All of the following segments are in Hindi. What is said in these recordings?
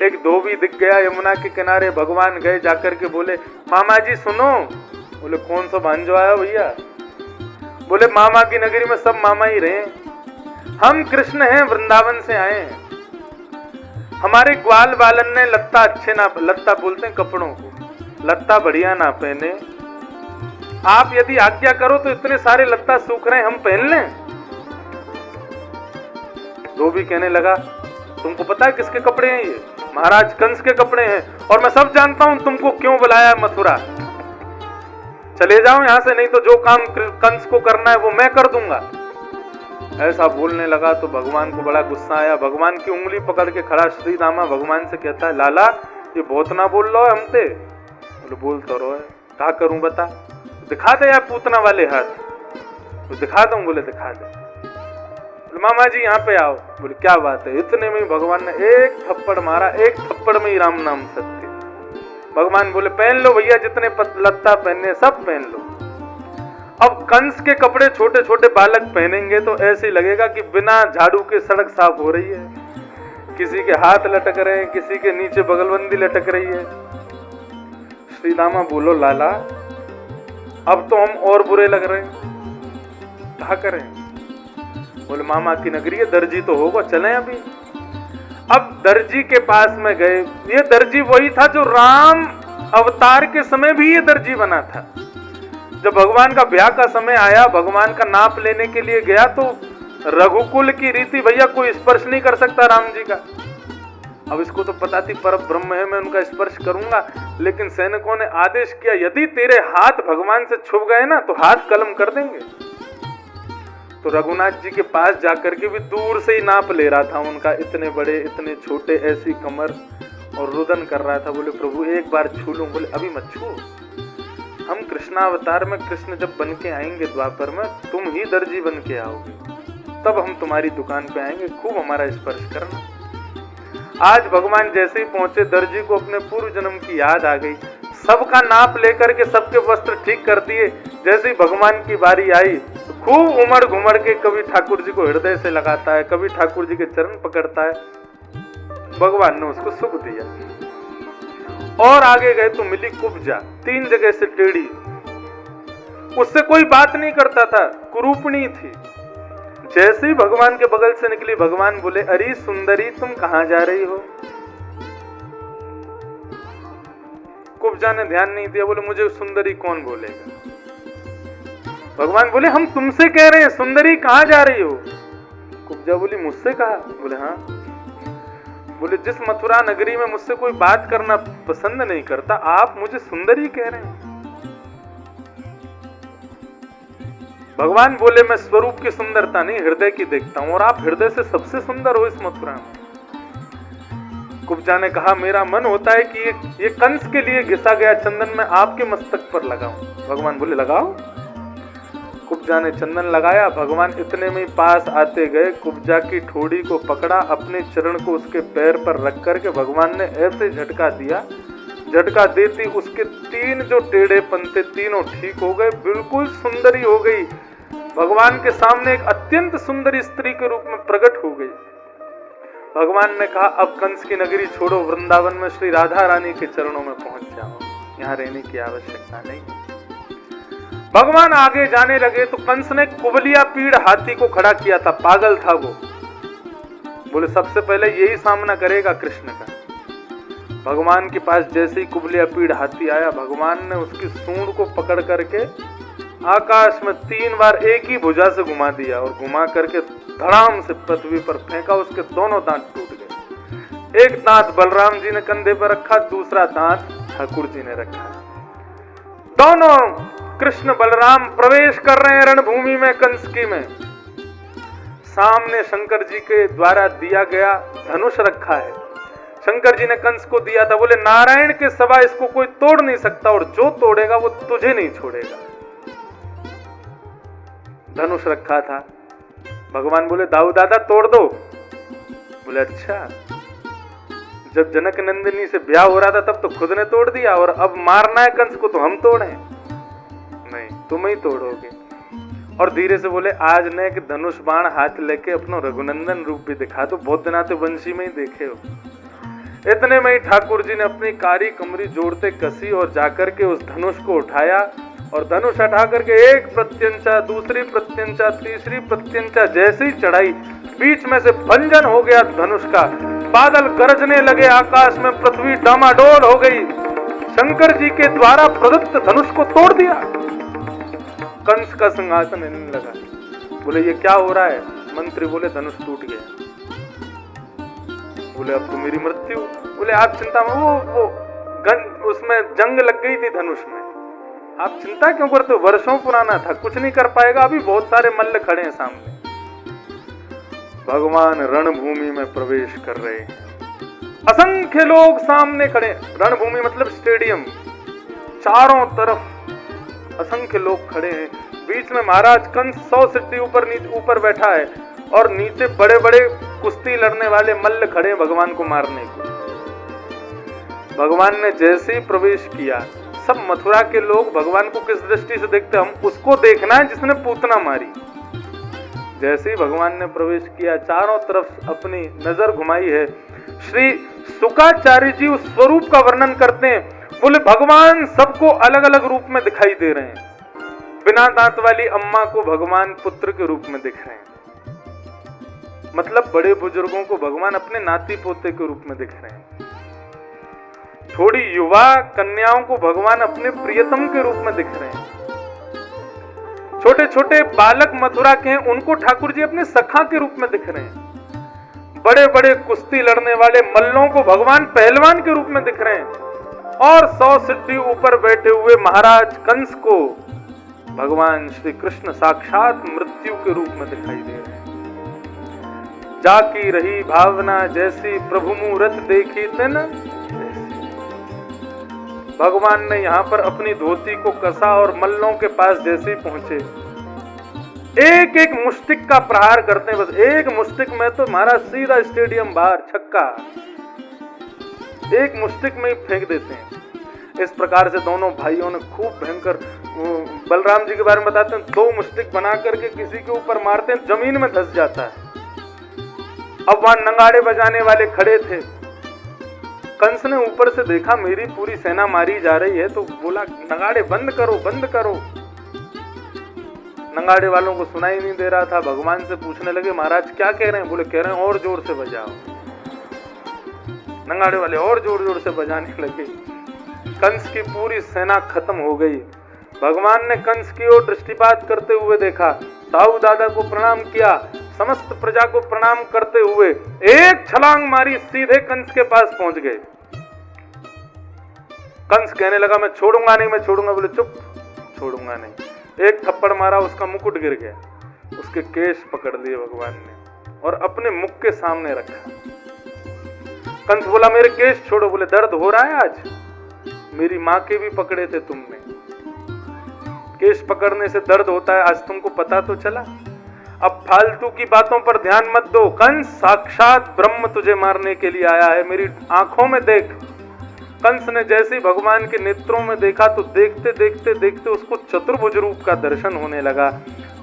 एक धोबी दिख गया यमुना के किनारे। भगवान गए, जाकर के बोले मामा जी सुनो। बोले कौन सा भांजो आया भैया? बोले मामा की नगरी में सब मामा ही रहे, हम कृष्ण हैं, वृंदावन से आए हैं। हमारे ग्वाल बालन ने लत्ता अच्छे ना, लत्ता बोलते हैं कपड़ों को, लत्ता बढ़िया ना पहने। आप यदि आज्ञा करो तो इतने सारे लत्ता सूख रहे हैं, हम पहन लें। धोबी कहने लगा तुमको पता है किसके कपड़े हैं ये? महाराज कंस के कपड़े हैं, और मैं सब जानता हूं तुमको क्यों बुलाया है मथुरा। चले जाओ यहां से, नहीं तो जो काम कंस को करना है वो मैं कर दूंगा। ऐसा बोलने लगा तो भगवान को बड़ा गुस्सा आया। भगवान की उंगली पकड़ के खड़ा श्री रामा भगवान से कहता है लाला ये बहुत ना बोल रहा है हमसे। बोले बोल तो रहो है, क्या करूं बता? दिखा दे यार पूतना वाले हाथ। तो दिखा दूं? बोले दिखा दे। बोले मामा जी यहाँ पे आओ। बोले क्या बात है? इतने में भगवान ने एक थप्पड़ मारा, एक थप्पड़ में ही राम नाम सत्य। भगवान बोले पहन लो भैया, जितने लत्ता पहनने सब पहन लो। अब कंस के कपड़े छोटे छोटे बालक पहनेंगे तो ऐसे लगेगा कि बिना झाड़ू के सड़क साफ हो रही है। किसी के हाथ लटक रहे हैं, किसी के नीचे बगलबंदी लटक रही है। श्री रामा बोलो लाला अब तो हम और बुरे लग रहे हैं, क्या करें? बोले मामा की नगरी है, दर्जी तो होगा, चलें अभी। अब दर्जी के पास में गए। ये दर्जी वही था जो राम अवतार के समय भी ये दर्जी बना था। जब भगवान का ब्याह का समय आया, भगवान का नाप लेने के लिए गया तो रघुकुल की रीति भैया कोई स्पर्श नहीं कर सकता राम जी का। अब इसको तो पता थी पर ब्रह्म है, मैं उनका स्पर्श करूंगा, लेकिन सैनिकों ने आदेश किया यदि तेरे हाथ भगवान से छुप गए ना तो हाथ कलम कर देंगे। तो रघुनाथ जी के पास जाकर के भी दूर से ही नाप ले रहा था उनका, इतने बड़े इतने छोटे, ऐसी कमर, और रुदन कर रहा था। बोले प्रभु एक बार छू लूं। बोले अभी मत छू, हम कृष्णावतार में कृष्ण जब बन के आएंगे द्वापर में, तुम ही दर्जी बन के आओगे, तब हम तुम्हारी दुकान पे आएंगे, खूब हमारा स्पर्श करना। आज भगवान जैसे ही पहुंचे, दर्जी को अपने पूर्व जन्म की याद आ गई। सबका नाप लेकर के सबके वस्त्र ठीक कर दिए। जैसे ही भगवान की बारी आई तो खूब उमड़ घुमड़ के कभी ठाकुर जी को हृदय से लगाता है, कभी ठाकुर जी के चरण पकड़ता है। भगवान ने उसको सुख दिया। और आगे गए तो मिली कुब्जा, 3 जगह से टेढ़ी, उससे कोई बात नहीं करता था, कुरूपणी थी। जैसे ही भगवान के बगल से निकली, भगवान बोले अरे सुंदरी तुम कहां जा रही हो? कुब्जा ने ध्यान नहीं दिया, बोले मुझे सुंदरी कौन बोलेगा? भगवान बोले हम तुमसे कह रहे हैं, सुंदरी कहां जा रही हो? कुब्जा बोली मुझसे कहा? बोले हाँ। बोले जिस मथुरा नगरी में मुझसे कोई बात करना पसंद नहीं करता, आप मुझे सुंदरी कह रहे हैं। भगवान बोले मैं स्वरूप की सुंदरता नहीं, हृदय की देखता हूं, और आप हृदय से सबसे सुंदर हो इस मथुरा में। कुब्जा ने कहा मेरा मन होता है कि ये कंस के लिए घिसा गया चंदन मैं आपके मस्तक पर लगाऊं। भगवान बोले लगाओ। कुब्जा ने चंदन लगाया। भगवान इतने में पास आते गए, कुब्जा की ठोड़ी को पकड़ा, अपने चरण को उसके पैर पर रख करके भगवान ने ऐसे झटका दिया, झटका देती उसके 3 जो टेढ़े पंते तीनों ठीक हो गए, बिल्कुल सुंदरी हो गई। भगवान के सामने एक अत्यंत सुंदर स्त्री के रूप में प्रकट हो गई। भगवान ने कहा अब कंस की नगरी छोड़ो, वृंदावन में श्री राधा रानी के चरणों में पहुंच जाओ, यहाँ रहने की आवश्यकता नहीं। भगवान आगे जाने लगे तो कंस ने कुबलिया पीड़ हाथी को खड़ा किया था, पागल था वो। बोले सबसे पहले यही सामना करेगा कृष्ण का। भगवान के पास जैसे ही कुबलिया पीड़ हाथी आया, भगवान ने उसकी सूंड को पकड़ करके आकाश में 3 बार एक ही भुजा से घुमा दिया, और घुमा करके धड़ाम से पृथ्वी पर फेंका। उसके दोनों दांत टूट गए। एक दांत बलराम जी ने कंधे पर रखा, दूसरा दांत ठाकुर जी ने रखा। दोनों कृष्ण बलराम प्रवेश कर रहे हैं रणभूमि में कंस की में। सामने शंकर जी के द्वारा दिया गया धनुष रखा है। शंकर जी ने कंस को दिया था, बोले नारायण के सिवा इसको कोई तोड़ नहीं सकता, और जो तोड़ेगा वो तुझे नहीं छोड़ेगा। धनुष रखा था। भगवान बोले दाऊ दादा तोड़ दो। बोले अच्छा। जब जनक नंदिनी से ब्याह हो रहा था तब तो खुद ने तोड़ दिया, और अब मारना है कंस को तो हम तोड़े? नहीं, तुम ही तोड़ोगे। और धीरे से बोले आज ने एक धनुष बाण हाथ लेके अपना रघुनंदन रूप भी दिखा दो, बहुत दिन आते वंशी में ही देखे हो। इतने में ही ठाकुर जी ने अपनी कारी कमरी जोड़ते कसी और जाकर के उस धनुष को उठाया और धनुष हटा करके एक प्रत्यंचा, दूसरी प्रत्यंचा, तीसरी प्रत्यंचा जैसी चढ़ाई, बीच में से भंजन हो गया धनुष का। बादल गरजने लगे, आकाश में पृथ्वी डामाडोल हो गई। शंकर जी के द्वारा प्रदत्त धनुष को तोड़ दिया। कंस का सिंहासन हिलने लगा। बोले ये क्या हो रहा है? मंत्री बोले धनुष टूट गया। बोले अब तो मेरी मृत्यु। बोले आप चिंता में, वो उसमें जंग लग गई थी धनुष में, आप चिंता क्यों करते हो? वर्षों पुराना था, कुछ नहीं कर पाएगा। अभी बहुत सारे मल्ल खड़े हैं सामने। भगवान रणभूमि में प्रवेश कर रहे हैं, असंख्य लोग सामने खड़े। रणभूमि मतलब स्टेडियम, चारों तरफ असंख्य लोग खड़े हैं। बीच में महाराज कंस 100 सीढ़ी ऊपर बैठा है और नीचे बड़े बड़े कुश्ती लड़ने वाले मल्ल खड़े भगवान को मारने को। भगवान ने जैसे ही प्रवेश किया, सब मथुरा के लोग भगवान को किस दृष्टि से देखते? हम उसको देखना है जिसने पूतना मारी। जैसे ही भगवान ने प्रवेश किया, चारों तरफ अपनी नजर घुमाई है। श्री शुकाचार्य जी उस स्वरूप का वर्णन करते हैं। बोले भगवान सबको अलग अलग रूप में दिखाई दे रहे हैं। बिना दांत वाली अम्मा को भगवान पुत्र के रूप में दिख रहे हैं, मतलब बड़े बुजुर्गों को भगवान अपने नाती पोते के रूप में दिख रहे हैं। थोड़ी युवा कन्याओं को भगवान अपने प्रियतम के रूप में दिख रहे हैं। छोटे छोटे बालक मथुरा के हैं, उनको ठाकुर जी अपने सखा के रूप में दिख रहे हैं। बड़े बड़े कुश्ती लड़ने वाले मल्लों को भगवान पहलवान के रूप में दिख रहे हैं। और 100 सीढ़ी ऊपर बैठे हुए महाराज कंस को भगवान श्री कृष्ण साक्षात मृत्यु के रूप में दिखाई दे रहे हैं। जाकी रही भावना जैसी, प्रभु मूरत देखी तेन। भगवान ने यहाँ पर अपनी धोती को कसा और मल्लों के पास जैसे ही पहुंचे, एक एक मुष्टिक का प्रहार करते हैं। बस एक मुष्टिक में तो महाराज सीधा स्टेडियम बाहर, छक्का, एक मुष्टिक में ही फेंक देते हैं। इस प्रकार से दोनों भाइयों ने खूब भयंकर, बलराम जी के बारे में बताते हैं, 2 मुष्टिक बना करके किसी के ऊपर मारते हैं, जमीन में धंस जाता है। अब वहां नगाड़े बजाने वाले खड़े थे। कंस ने ऊपर से देखा मेरी पूरी सेना मारी जा रही है, तो बोला नगाड़े बंद करो, बंद करो। नगाड़े वालों को सुनाई नहीं दे रहा था। भगवान से पूछने लगे महाराज क्या कह रहे हैं? बोले कह रहे हैं और जोर से बजाओ। नगाड़े वाले और जोर जोर से बजाने लगे। कंस की पूरी सेना खत्म हो गई। भगवान ने कंस की ओर दृष्टिपात करते हुए देखा, ताऊ दादा को प्रणाम किया, समस्त प्रजा को प्रणाम करते हुए एक छलांग मारी, सीधे कंस के पास पहुंच गए। कंस कहने लगा मैं छोड़ूंगा नहीं, मैं छोड़ूंगा। बोले चुप, छोड़ूंगा नहीं। एक थप्पड़ मारा, उसका मुकुट गिर गया। उसके केश पकड़ लिए भगवान ने और अपने मुख के सामने रखा। कंस बोला मेरे केश छोड़ो। बोले दर्द हो रहा है आज? मेरी माँ के भी पकड़े थे तुमने, केश पकड़ने से दर्द होता है, आज तुमको पता तो चला। अब फालतू की बातों पर ध्यान मत दो। कंस साक्षात ब्रह्म तुझे मारने के लिए आया है, मेरी आंखों में देख। कंस ने जैसे भगवान के नेत्रों में देखा तो देखते देखते देखते उसको चतुर्भुज रूप का दर्शन होने लगा।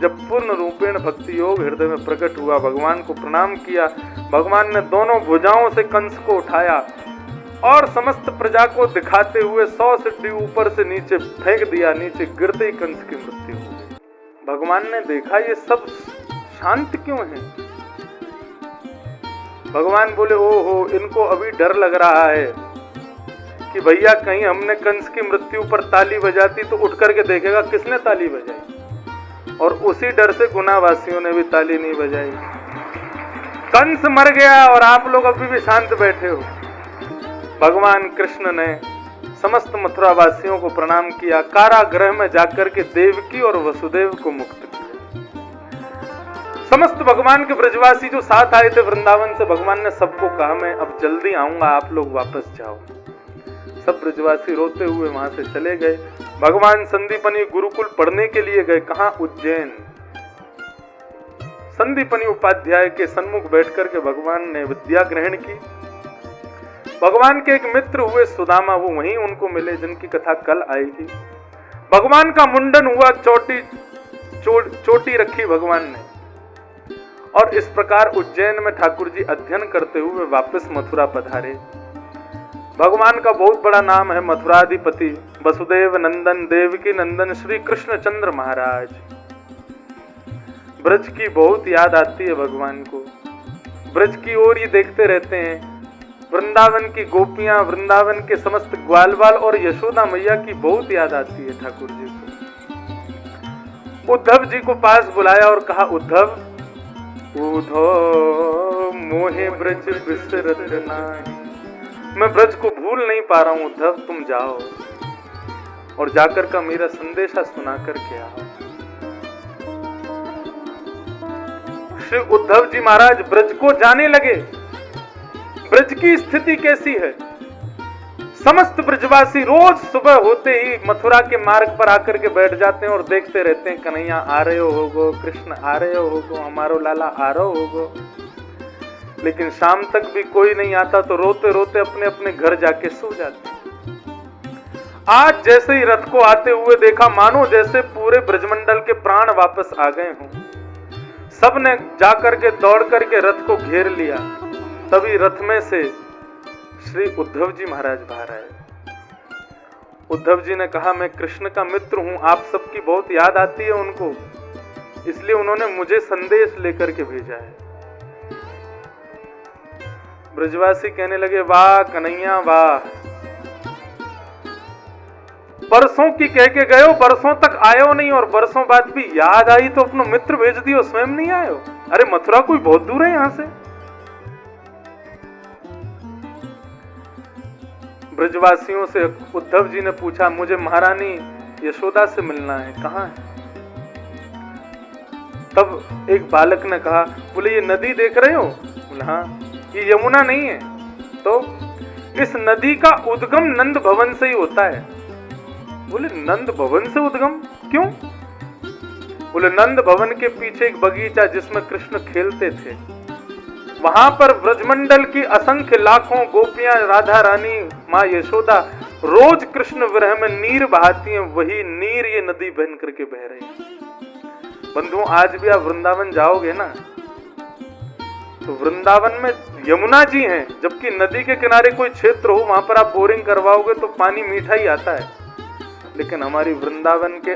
जब पूर्ण रूपेण भक्ति योग हृदय में प्रकट हुआ, भगवान को प्रणाम किया। भगवान ने दोनों भुजाओं से कंस को उठाया और समस्त प्रजा को दिखाते हुए 100 सीढ़ी ऊपर से नीचे फेंक दिया। नीचे गिरते ही कंस की मृत्यु हो गई। भगवान ने देखा ये सब शांत क्यों है? भगवान बोले ओहो, इनको अभी डर लग रहा है कि भैया कहीं हमने कंस की मृत्यु पर ताली बजाती तो उठ करके देखेगा किसने ताली बजाई, और उसी डर से गुनावासियों ने भी ताली नहीं बजाई। कंस मर गया और आप लोग अभी भी शांत बैठे हो। भगवान कृष्ण ने समस्त मथुरा वासियों को प्रणाम किया, कारागृह में जाकर के देवकी और वसुदेव को मुक्त किया। समस्त भगवान के ब्रजवासी जो साथ आए थे वृंदावन से, भगवान ने सबको कहा मैं अब जल्दी आऊंगा, आप लोग वापस जाओ। सब ब्रजवासी रोते हुए वहां से चले गए। भगवान संदीपनी गुरुकुल पढ़ने के लिए गए। कहां? उज्जैन। संदीपनी उपाध्याय के सन्मुख बैठकर के भगवान ने विद्या ग्रहण की। भगवान के एक मित्र हुए सुदामा, वो वहीं उनको मिले जिनकी कथा कल आएगी। भगवान का मुंडन हुआ, चोटी रखी भगवान ने, और इस प्रकार उज्जैन में ठाकुर जी अध्ययन करते हुए वापस मथुरा पधारे। भगवान का बहुत बड़ा नाम है मथुराधिपति वसुदेव नंदन देवकी नंदन श्री कृष्णचंद्र महाराज। ब्रज की बहुत याद आती है भगवान को, ब्रज की ओर ही देखते रहते हैं। वृंदावन की गोपियां, वृंदावन के समस्त ग्वालवाल और यशोदा मैया की बहुत याद आती है ठाकुर जी को। उद्धव जी को पास बुलाया और कहा, उद्धव उद्धव मोहे ब्रज बिसरत नाही, मैं ब्रज को भूल नहीं पा रहा हूं उद्धव, तुम जाओ और जाकर का मेरा संदेशा सुना करके आओ। श्री उद्धव जी महाराज ब्रज को जाने लगे। ब्रज की स्थिति कैसी है? समस्त ब्रजवासी रोज सुबह होते ही मथुरा के मार्ग पर आकर के बैठ जाते हैं और देखते रहते हैं, कन्हैया आ रहे होगो, कृष्ण आ रहे होगो, हमारो लाला आ रहे होगो। लेकिन शाम तक भी कोई नहीं आता तो रोते रोते अपने अपने घर जाके सो जाते। आज जैसे ही रथ को आते हुए देखा, मानो जैसे पूरे ब्रजमंडल के प्राण वापस आ गए हों। सब ने जाकर के दौड़ करके रथ को घेर लिया। तभी रथ में से श्री उद्धव जी महाराज बाहर आए। उद्धव जी ने कहा, मैं कृष्ण का मित्र हूं, आप सबकी बहुत याद आती है उनको, इसलिए उन्होंने मुझे संदेश लेकर के भेजा है। ब्रजवासी कहने लगे, वाह कन्हैया वाह, बरसों की कह के गए हो, बरसों तक आयो नहीं और बरसों बाद भी याद आई तो अपना मित्र भेज दियो, स्वयं नहीं आयो। अरे मथुरा कोई बहुत दूर है यहां से। ब्रजवासियों से उद्धव जी ने पूछा, मुझे महारानी यशोदा से मिलना है, कहां है? तब एक बालक ने कहा, बोले ये नदी देख रहे हो? बोले हाँ। ये यमुना नहीं है? तो इस नदी का उद्गम नंद भवन से ही होता है। बोले नंद भवन से उद्गम क्यों? बोले नंद भवन के पीछे एक बगीचा जिसमें कृष्ण खेलते थे, वहां पर ब्रजमंडल की असंख्य लाखों गोपियां, राधा रानी, माँ यशोदा रोज कृष्ण विरह में नीर बहाती हैं, वही नीर ये नदी बहन करके बह रही है। बंधुओं, आज भी आप वृंदावन जाओगे ना तो वृंदावन में यमुना जी हैं, जबकि नदी के किनारे कोई क्षेत्र हो वहां पर आप बोरिंग करवाओगे तो पानी मीठा ही आता है। लेकिन हमारी वृंदावन के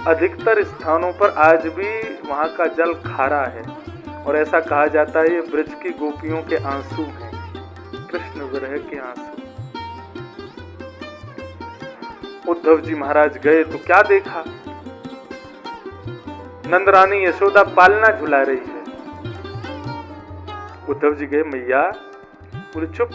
अधिकतर स्थानों पर आज भी वहां का जल खारा है और ऐसा कहा जाता है ये ब्रज की गोपियों के आंसू हैं, कृष्ण विरह के आंसू। उद्धव जी महाराज गए तो क्या देखा? नंद रानी यशोदा पालना झुला रही है। उद्धव जी गए, मैया। बोले चुप,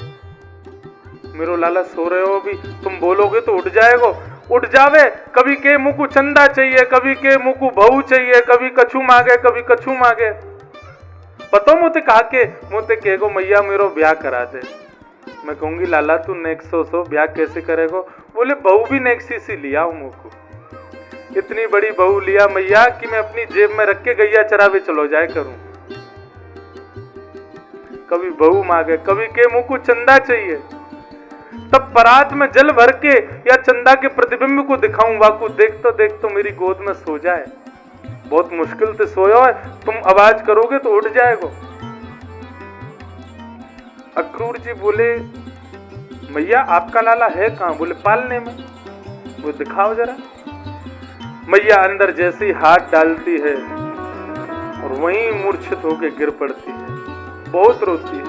मेरो लाला सो रहे हो, अभी तुम बोलोगे तो उठ जाएगो। उठ जावे, कभी के मुँह को चंदा चाहिए, कभी के मुँह को बहू चाहिए, कभी कछु मांगे, कभी कछु मांगे। पतो मोते कहा के मोते कहेगो, मैया मेरो ब्याह करा दे। मैं कहूंगी, लाला तू नेक्सो सो ब्याह कैसे करेगो? बोले बहू भी नेक्सी सी लिया हूं मुझको, इतनी बड़ी बहू लिया मैया कि मैं अपनी जेब में रख के गैया चरावे चलो जाए करूं। कभी बहू मांगे, कभी के मुंह को चंदा चाहिए। तब परात में जल भर के या चंदा के प्रतिबिंब को दिखाऊं, वाकू देख तो मेरी गोद में सो जाए। बहुत मुश्किल से सोया है, तुम आवाज करोगे तो उठ जाएगो। अक्रूर जी बोले, मैया आपका लाला है कहां? बोले पालने में। वो दिखाओ जरा। मैया अंदर जैसे ही हाथ डालती है और वहीं मूर्छित होकर गिर पड़ती है, बहुत रोती है।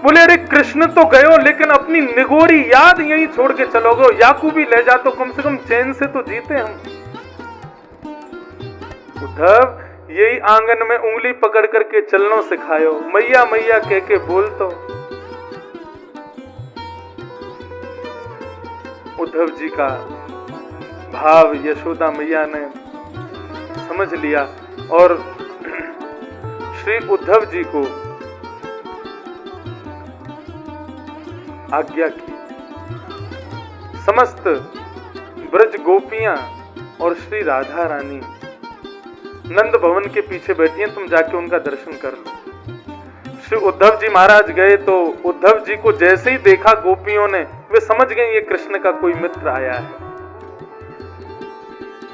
बोले अरे कृष्ण तो गयो, लेकिन अपनी निगोरी याद यहीं छोड़ के चलोगे, याकू भी ले जा तो कम से कम चैन से तो जीते हम। उद्धव, यही आंगन में उंगली पकड़ करके चलनो सिखायो, मैया मैया कह के बोल तो। उद्धव जी का भाव यशोदा मैया ने समझ लिया और श्री उद्धव जी को आज्ञा की। समस्त ब्रज गोपियां और श्री राधा रानी नंद भवन के पीछे बैठी हैं, तुम जाके उनका दर्शन कर लो। श्री उद्धव जी महाराज गए तो उद्धव जी को जैसे ही देखा गोपियों ने, वे समझ गए ये कृष्ण का कोई मित्र आया है।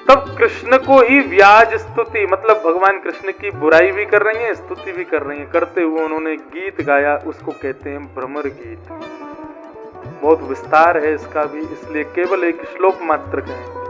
तब कृष्ण को ही व्याज स्तुति, मतलब भगवान कृष्ण की बुराई भी कर रही हैं, स्तुति भी कर रही हैं, करते हुए उन्होंने गीत गाया, उसको कहते हैं भ्रमर गीत। बहुत विस्तार है इसका भी, इसलिए केवल एक श्लोक मात्र कहें।